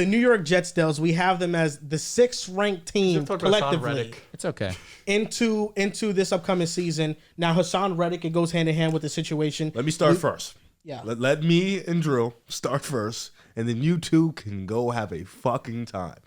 the New York Jets, Dells, we have them as the 6th ranked team collectively. It's okay. Into this upcoming season. Now, Hassan Reddick, it goes hand in hand with the situation. Let me start first. Yeah. Let me and Drew start first, and then you two can go have a fucking time.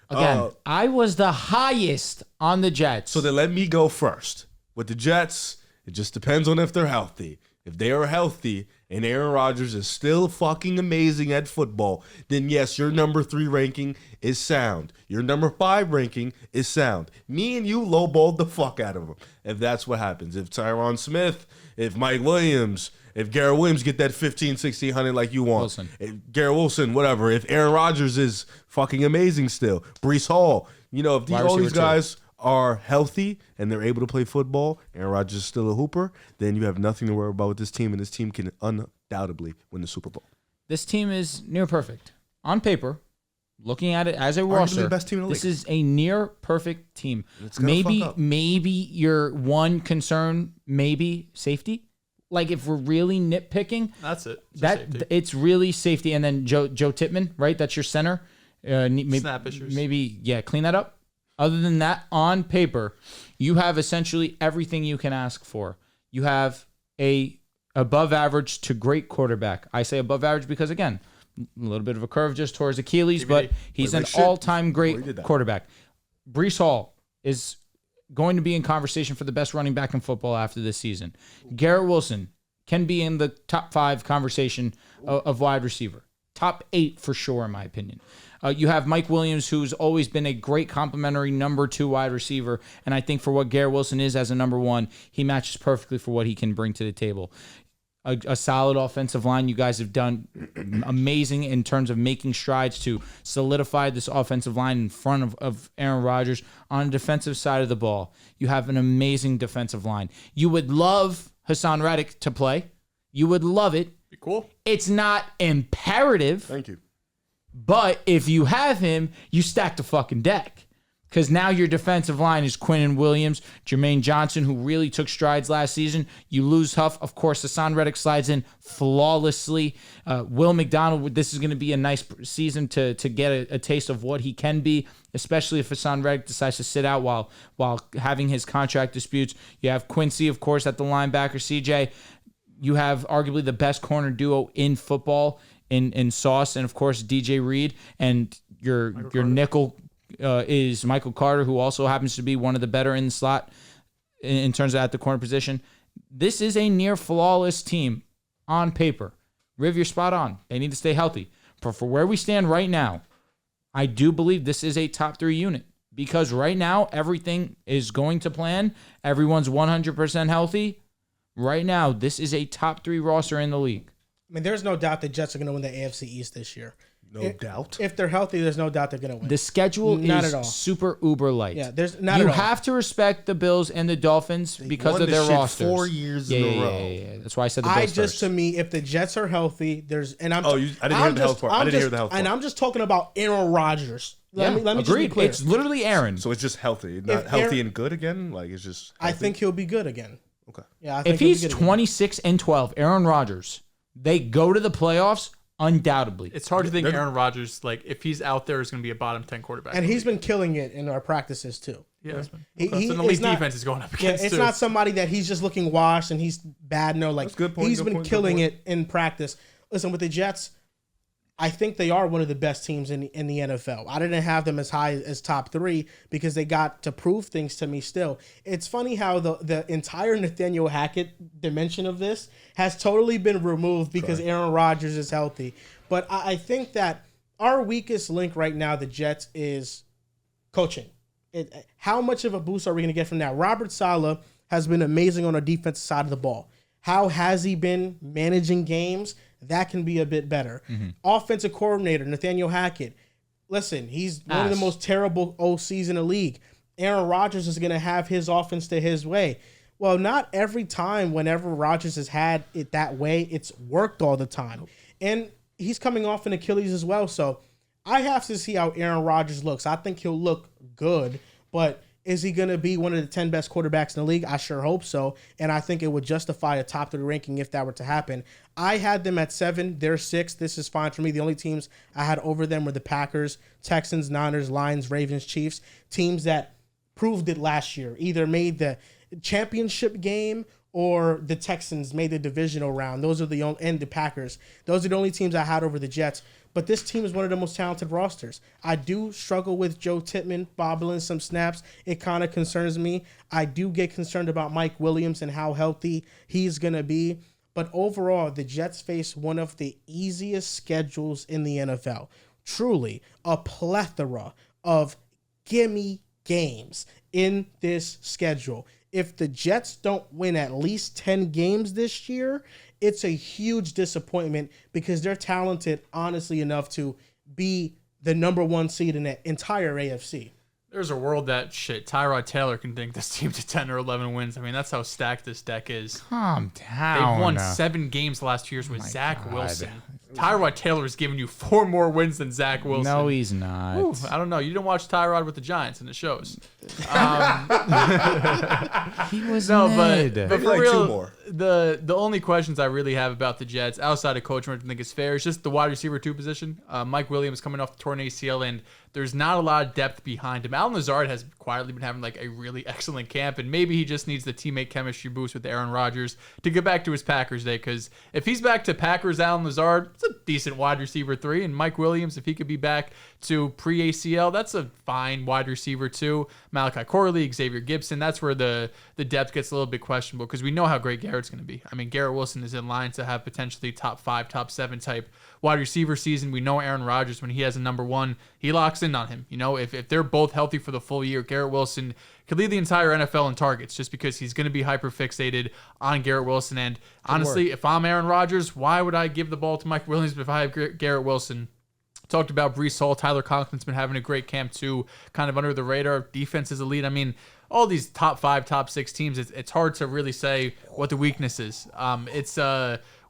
Again, I was the highest on the Jets. So then let me go first. With the Jets, it just depends on if they're healthy. If they are healthy and Aaron Rodgers is still fucking amazing at football, then yes, your number 3 ranking is sound. Your number 5 ranking is sound. Me and you lowballed the fuck out of them. If that's what happens. If Tyron Smith, if Mike Williams, if Garrett Williams get that 15, 16, 100 like you want. Wilson. If Garrett Wilson, whatever. If Aaron Rodgers is fucking amazing still. Breece Hall. You know, if all these guys are healthy and they're able to play football, Aaron Rodgers is still a hooper, then you have nothing to worry about with this team, and this team can undoubtedly win the Super Bowl. This team is near perfect. On paper, looking at it as a Arguably roster, the best team in the this league. is a near perfect team. It's gonna fuck up. Maybe your one concern, maybe safety. Like if we're really nitpicking, that's it. It's really safety. And then Joe Tippmann, right? That's your center. Snap issues. Maybe, clean that up. Other than that, on paper, you have essentially everything you can ask for. You have a above average to great quarterback. I say above average because, again, a little bit of a curve just towards Achilles, but he's an all-time great quarterback. Breece Hall is going to be in conversation for the best running back in football after this season. Garrett Wilson can be in the top 5 conversation of wide receiver. Top 8 for sure, in my opinion. You have Mike Williams, who's always been a great complimentary number 2 wide receiver. And I think for what Garrett Wilson is as a number 1, he matches perfectly for what he can bring to the table. A solid offensive line. You guys have done amazing in terms of making strides to solidify this offensive line in front of Aaron Rodgers. On the defensive side of the ball, you have an amazing defensive line. You would love Hassan Reddick to play. You would love it. Be cool. It's not imperative. Thank you. But if you have him, you stack the fucking deck. Because now your defensive line is Quinnen Williams, Jermaine Johnson, who really took strides last season. You lose Huff. Of course, Hassan Reddick slides in flawlessly. Will McDonald, this is going to be a nice season to get a taste of what he can be, especially if Hassan Reddick decides to sit out while having his contract disputes. You have Quincy, of course, at the linebacker, CJ. You have arguably the best corner duo in football in Sauce and, of course, DJ Reed. And your nickel is Michael Carter, who also happens to be one of the better in the slot in terms of at the corner position. This is a near flawless team on paper. Riv, you're spot on. They need to stay healthy. But for where we stand right now, I do believe this is a top 3 unit. Because right now, everything is going to plan. Everyone's 100% healthy. Right now, this is a top 3 roster in the league. I mean, there's no doubt the Jets are going to win the AFC East this year. No doubt. If they're healthy, there's no doubt they're going to win. The schedule Not is at all. super uber light. Yeah, there's not You at all. have to respect the Bills and the Dolphins because won of their this shit rosters. 4 years in a row. Yeah. That's why I said the Bills first. To me, if the Jets are healthy, there's and I'm. I didn't hear the health part. I didn't hear the health part. And I'm just talking about Aaron Rodgers. Let me just be agreed. clear. It's literally Aaron. So it's just healthy, not healthy and good again. Like it's just. Healthy? I think he'll be good again. Okay. Yeah. I think If he'll be he's good again. 26-12, Aaron Rodgers, they go to the playoffs undoubtedly. It's hard to think Aaron Rodgers, like, if he's out there, is going to be a bottom 10 quarterback. And he's been killing it in our practices too. Yeah, it's been. He- That's he- an elite it's not- defense he's going up Yeah, against, it's too. not somebody that he's just looking washed and he's bad. No, like That's a good point, he's good been point, good killing point. it in practice. Listen, with the Jets, I think they are one of the best teams in the NFL. I didn't have them as high as top 3 because they got to prove things to me still. It's funny how the entire Nathaniel Hackett dimension of this has totally been removed because Aaron Rodgers is healthy. But I think that our weakest link right now, the Jets, is coaching. How much of a boost are we going to get from that? Robert Saleh has been amazing on the defensive side of the ball. How has he been managing games? That can be a bit better. Offensive coordinator, Nathaniel Hackett. Listen, he's one of the most terrible OCs in the league. Aaron Rodgers is going to have his offense to his way. Well, not every time whenever Rodgers has had it that way, it's worked all the time. And he's coming off an Achilles as well. So I have to see how Aaron Rodgers looks. I think he'll look good, but Is he going to be one of the 10 best quarterbacks in the league? I sure hope so. And I think it would justify a top 3 ranking if that were to happen. I had them at 7. They're 6. This is fine for me. The only teams I had over them were the Packers, Texans, Niners, Lions, Ravens, Chiefs. Teams that proved it last year. Either made the championship game or the Texans made the divisional round. Those are the only, and the Packers. Those are the only teams I had over the Jets. But this team is one of the most talented rosters. I do struggle with Joe Tippmann bobbling some snaps. It kind of concerns me. I do get concerned about Mike Williams and how healthy he's going to be. But overall, the Jets face one of the easiest schedules in the NFL. Truly, a plethora of gimme games in this schedule. If the Jets don't win at least 10 games this year, it's a huge disappointment because they're talented, honestly, enough to be the number 1 seed in the entire AFC. There's a world that Tyrod Taylor can take this team to 10 or 11 wins. I mean, that's how stacked this deck is. Calm down. They've won 7 games the last 2 years with Zach God. Wilson. Tyrod Taylor has given you 4 more wins than Zach Wilson. No, he's not. Ooh, I don't know. You didn't watch Tyrod with the Giants, and it shows. He was No, mid. but Maybe for like real, 2 more. the only questions I really have about the Jets, outside of coaching, which I think is fair, is just the wide receiver 2 position. Mike Williams coming off the torn ACL, and there's not a lot of depth behind him. Allen Lazard has quietly been having like a really excellent camp, and maybe he just needs the teammate chemistry boost with Aaron Rodgers to get back to his Packers day. Because if he's back to Packers Allen Lazard, it's a decent wide receiver 3, and Mike Williams, if he could be back to pre-ACL, that's a fine wide receiver 2. Malachi Corley, Xavier Gibson, that's where the depth gets a little bit questionable because we know how great Garrett's going to be. I mean, Garrett Wilson is in line to have potentially top 5, top 7 type wide receiver season. We know Aaron Rodgers, when he has a number 1, he locks in on him. You know, if they're both healthy for the full year, Garrett Wilson could lead the entire NFL in targets just because he's going to be hyper fixated on Garrett Wilson. And honestly, if I'm Aaron Rodgers, why would I give the ball to Mike Williams if I have Garrett Wilson? Talked about Breece Hall. Tyler Conklin's been having a great camp too, kind of under the radar. Defense is elite. I mean, all these top 5, top 6 teams, it's hard to really say what the weakness is. It's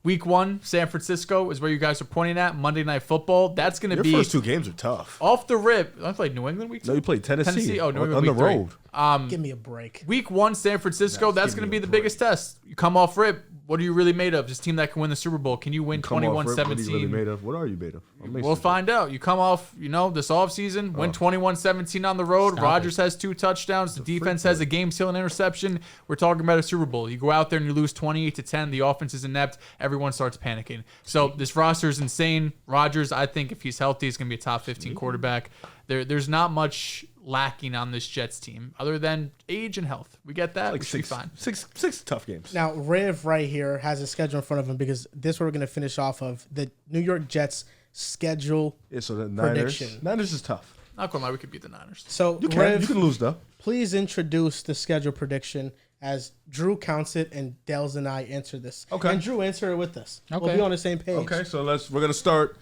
week 1, San Francisco is where you guys are pointing at. Monday Night Football. That's going to be Your first 2 games are tough. off the rip. I played New England week 2. No, you played Tennessee. Oh, New England on the week 3. road. Give me a break. Week 1, San Francisco. That's going to be the biggest test. You come off rip. What are you really made of? This team that can win the Super Bowl. Can you win 21-17? What are you really made of? What are you made of? We'll find out. You come off, this offseason, win 21-17 on the road. Rodgers has 2 touchdowns. The defense has a game-sealing interception. We're talking about a Super Bowl. You go out there and you lose 28-10. The offense is inept. Everyone starts panicking. So this roster is insane. Rodgers, I think if he's healthy, he's going to be a top 15 quarterback. There's not much lacking on this Jets team other than age and health. We get that. like we should be fine. six tough games. Now, Riv right here has a schedule in front of him because this is what we're going to finish off of. The New York Jets schedule Yeah, so the prediction. Niners is tough. Not gonna lie, we could beat the Niners. So, You Riv, can lose though. please introduce the schedule prediction as Drew counts it and Dales and I answer this. Okay. And Drew, answer it with us. We'll Okay. be on the same page. Okay, so we're gonna start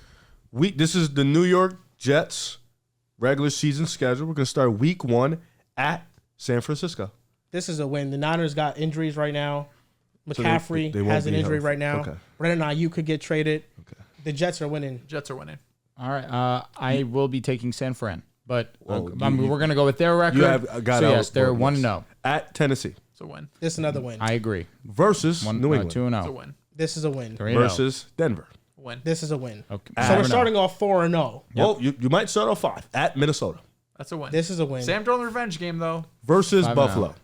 this is the New York Jets regular season schedule. We're gonna start week 1 at San Francisco. This is a win. The Niners got injuries right now. So McCaffrey they won't has an be injury healthy. right now. Okay. Brandon Ayuk could get traded. Okay. The Jets are winning. Jets are winning. All right. I will be taking San Fran, but Well, we're going to go with their record. You have got so out- yes, they're or 1-0. At Tennessee It's a win. This is another win. I agree. versus New England 2-0. It's a win. This is a win. 3-0. versus Denver. Win. This is a win. Okay. So we're 4-0. starting off 4-0. Well, you might start off 5 at Minnesota That's a win. This is a win. Sam Darnold revenge game though. versus 5-0. Buffalo.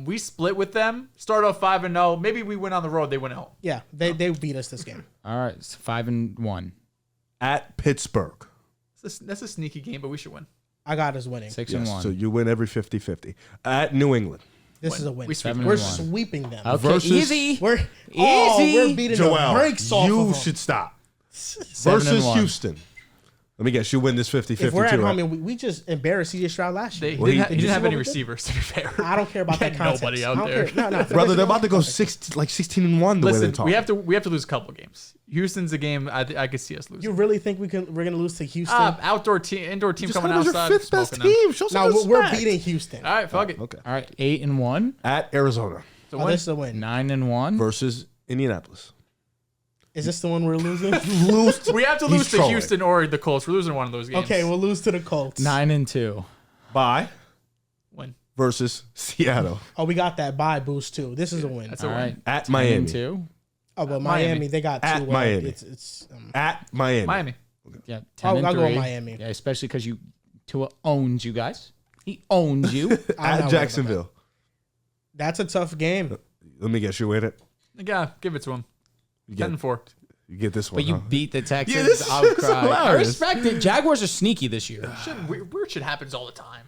We split with them. Start off 5-0. Maybe we win on the road. They win at home. Yeah, they beat us this game. All right. It's 5-1. At Pittsburgh. That's a sneaky game, but we should win. I got us winning. 6-1. So you win every 50-50. At New England. This Win. is a win. We sweep them. We're 7-1. sweeping them. Okay. versus- Easy. We're Easy. we're beating the Joel, brakes off you of them. should stop. 7-1. Versus Houston. Let me guess, you win this 50-50 If we're at too, home, right? and we just embarrassed CJ Stroud last year. He Well, didn't he- have what any we did? receivers, to be fair. I don't care about that Had context. nobody out I don't there. care. No, Brother, they're about to go 16-1 the way they're Listen, talking. we have to lose a couple games. Houston's a game I could see us losing. You really think we're gonna lose to Houston? Outdoor team, indoor team Just coming call them outside. your 5th best smoking them. team. Show some No, we're respect. beating Houston. All right, fuck it. Okay. All right. 8-1. At Arizona It's a Oh, win. this is a win. 9-1. versus Indianapolis. Is this the one we're losing? Lose to- We have to He's lose to trolling. Houston or the Colts. We're losing one of those games. Okay, we'll lose to the Colts. 9-2. By versus Seattle. Oh, we got that bye boost too. This is a win. That's a All win. right. At 10 Miami. and 2. Oh, but Miami. Miami, they got At two. Miami. It's At Miami. Miami. Yeah, 10 and I'll 3. go with Miami. Yeah, especially because Tua owns you guys. He owns you. I'm not worried At about Jacksonville. That's a tough game. Let me guess, you win it. Yeah, give it to him. You 10-4. You get this one. But you huh? beat the Texans. Yeah, this I'll is cry. I hilarious. respect it. Jaguars are sneaky this year. Weird shit happens all the time.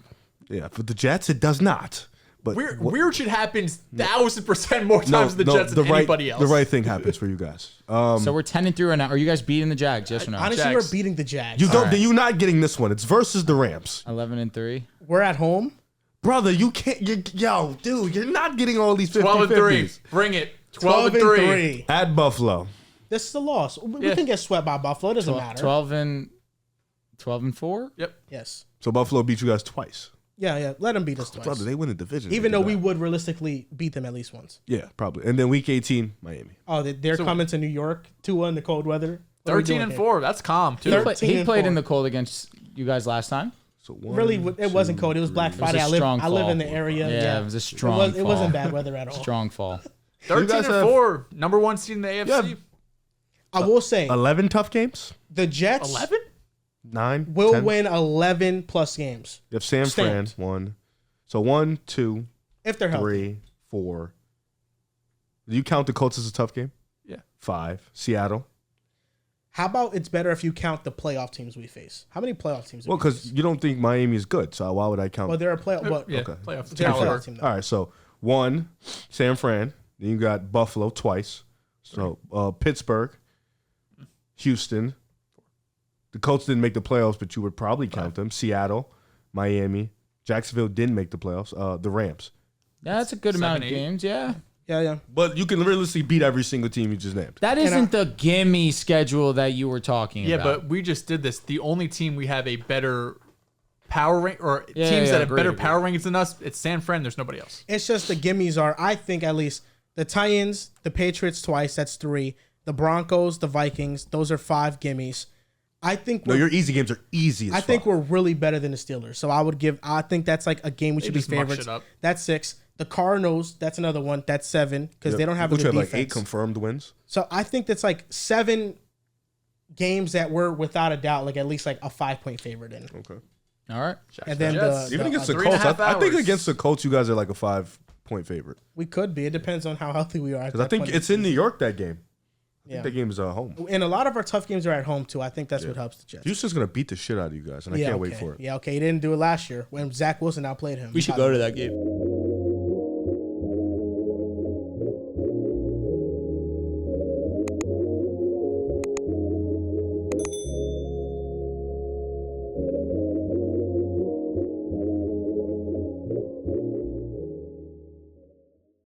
Yeah, for the Jets, it does not. But Weird shit happens 1,000% more times than the Jets than anybody else. The right thing happens for you guys. So we're 10 and 3 right now. Are you guys beating the Jags? Yes or no? Honestly, Jags. we're beating the Jags. You don't. right. You're not getting this one. It's versus the Rams, 11 and 3. We're at home. brother. You can't. Yo, dude, you're not getting all these 12 and 3. 50-50s. Bring it. 12 and 3. At Buffalo. This is a loss. We Yeah. can get swept by Buffalo. It doesn't matter. 12 and 4. Yep. Yes. So Buffalo beat you guys twice. Yeah. Let them beat us twice. Brother, they win the division. Even though Look we at would realistically beat them at least once. that. Yeah, probably. And then week 18, Miami. Oh, they're So- coming to New York. Tua in the cold weather. What are we 13 doing and here? 4. That's calm, too. He 13 and played 4. in the cold against you guys last time. So one, Really, it wasn't two, cold. It was Black three. Friday. a I live strong in the fall. area. Yeah, it was a strong It wasn't fall. bad weather at all. Strong fall. 13 guys and have- 4. Number 1 seed in the AFC. I will say 11 tough games. the Jets 11? 9. will 10. win 11 plus games You have San Fran Stamped. 1. So 1, 2, if they're healthy. 3, 4. Do you count the Colts as a tough game? Yeah. 5. Seattle. How about it's better if you count the playoff teams we face? How many playoff teams? Well, we because face? you don't think Miami is good, so why would I count? Well, they're a playoff. But Yeah, Okay. playoff they're a caliber. playoff team. Though. All right, so 1, San Fran. Then you got Buffalo twice. So Pittsburgh, Houston. The Colts didn't make the playoffs, but you would probably count them. Seattle, Miami. Jacksonville didn't make the playoffs. The Rams. Yeah, that's a good amount of 7-8. games. Yeah. Yeah. But you can realistically beat every single team you just named. That isn't the gimme schedule that you were talking Yeah, about. but we just did this. The only team we have a better power rank or Yeah, teams yeah, that have better agreed. power rankings than us, it's San Fran. There's nobody else. It's just the gimmies are. I think at least the Titans, the Patriots twice. That's 3. The Broncos, the Vikings. Those are 5 gimmies. I think. No, your easy games are easy as I think fuck. we're really better than the Steelers. So I think that's like a game we should be just muck favorites. shit up. That's 6. The Cardinals, that's another one. That's 7 because they don't have a Which good have defense. like 8 confirmed wins. So I think that's like 7 games that we're without a doubt like at least like a 5-point favorite in. Okay. All right. And then Jets. Even against the 3.5 Colts, I think hours. against the Colts, you guys are like a 5-point favorite. we could be. It depends on how healthy we are. Because I think it's in New York that game. I Yeah. think that game is at home. And a lot of our tough games are at home too. I think that's what helps the Jets. Houston's gonna beat the shit out of you guys, and I can't wait okay. for it. Yeah, okay. He didn't do it last year when Zach Wilson outplayed him. We should go to that game.